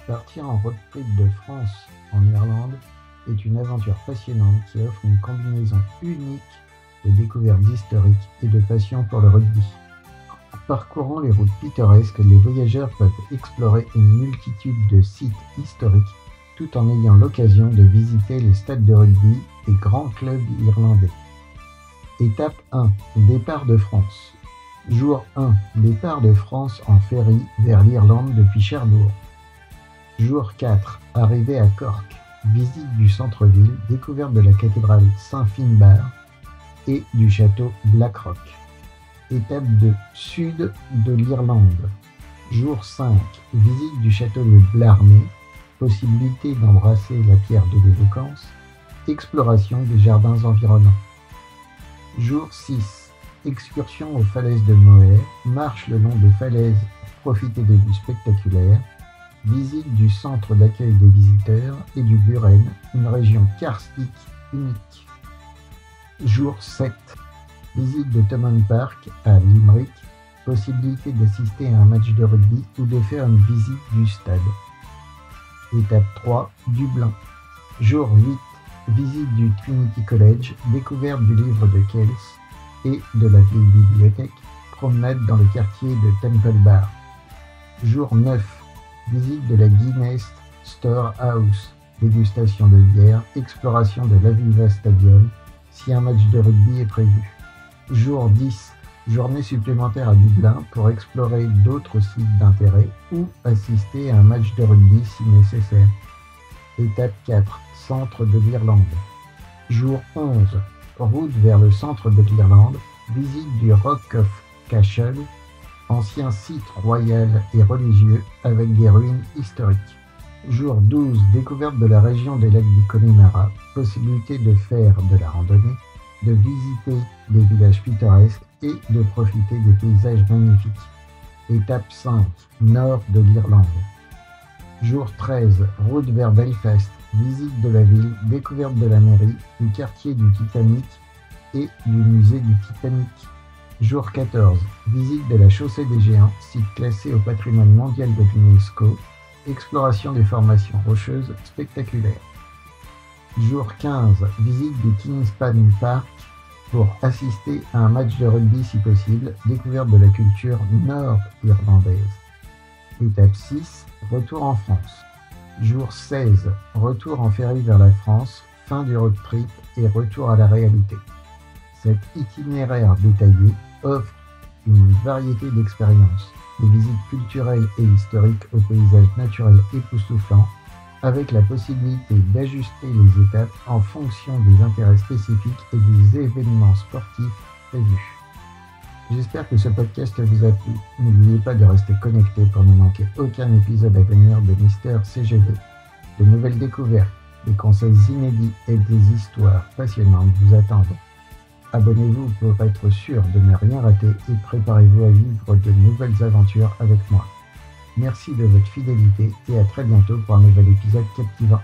Partir en road trip de France en Irlande est une aventure passionnante qui offre une combinaison unique de découvertes historiques et de passion pour le rugby. En parcourant les routes pittoresques, les voyageurs peuvent explorer une multitude de sites historiques tout en ayant l'occasion de visiter les stades de rugby et grands clubs irlandais. Étape 1. Départ de France. Jour 1. Départ de France en ferry vers l'Irlande depuis Cherbourg. Jour 4. Arrivée à Cork. Visite du centre-ville, découverte de la cathédrale Saint-Finbarr et du château Blackrock. Étape 2. Sud de l'Irlande. Jour 5. Visite du château de Blarney. Possibilité d'embrasser la pierre de l'éloquence. Exploration des jardins environnants. Jour 6. Excursion aux falaises de Moher. Marche le long des falaises pour profiter des vues spectaculaires. Visite du centre d'accueil des visiteurs et du Buren, une région karstique unique. Jour 7. Visite de Thomond Park à Limerick. Possibilité d'assister à un match de rugby ou de faire une visite du stade. Étape 3. Dublin. Jour 8. Visite du Trinity College, découverte du livre de Kells et de la vieille bibliothèque, promenade dans le quartier de Temple Bar. Jour 9. Visite de la Guinness Storehouse, dégustation de bière, exploration de l'Aviva Stadium, si un match de rugby est prévu. Jour 10. Journée supplémentaire à Dublin pour explorer d'autres sites d'intérêt ou assister à un match de rugby si nécessaire. Étape 4. Centre de l'Irlande. Jour 11. Route vers le centre de l'Irlande. Visite du Rock of Cashel, ancien site royal et religieux avec des ruines historiques. Jour 12. Découverte de la région des lacs du Connemara. Possibilité de faire de la randonnée, de visiter des villages pittoresques et de profiter des paysages magnifiques. Étape 5. Nord de l'Irlande. Jour 13. Route vers Belfast. Visite de la ville, découverte de la mairie, du quartier du Titanic et du musée du Titanic. Jour 14. Visite de la chaussée des Géants, site classé au patrimoine mondial de l'UNESCO. Exploration des formations rocheuses spectaculaires. Jour 15. Visite du Kingspan Park pour assister à un match de rugby si possible. Découverte de la culture nord-irlandaise. Étape 6. Retour en France. Jour 16. Retour en ferry vers la France, fin du road trip et retour à la réalité. Cet itinéraire détaillé offre une variété d'expériences, des visites culturelles et historiques aux paysages naturels époustouflants, avec la possibilité d'ajuster les étapes en fonction des intérêts spécifiques et des événements sportifs prévus. J'espère que ce podcast vous a plu. N'oubliez pas de rester connecté pour ne manquer aucun épisode à venir de Mister CGV. De nouvelles découvertes, des conseils inédits et des histoires passionnantes vous attendent. Abonnez-vous pour être sûr de ne rien rater et préparez-vous à vivre de nouvelles aventures avec moi. Merci de votre fidélité et à très bientôt pour un nouvel épisode captivant.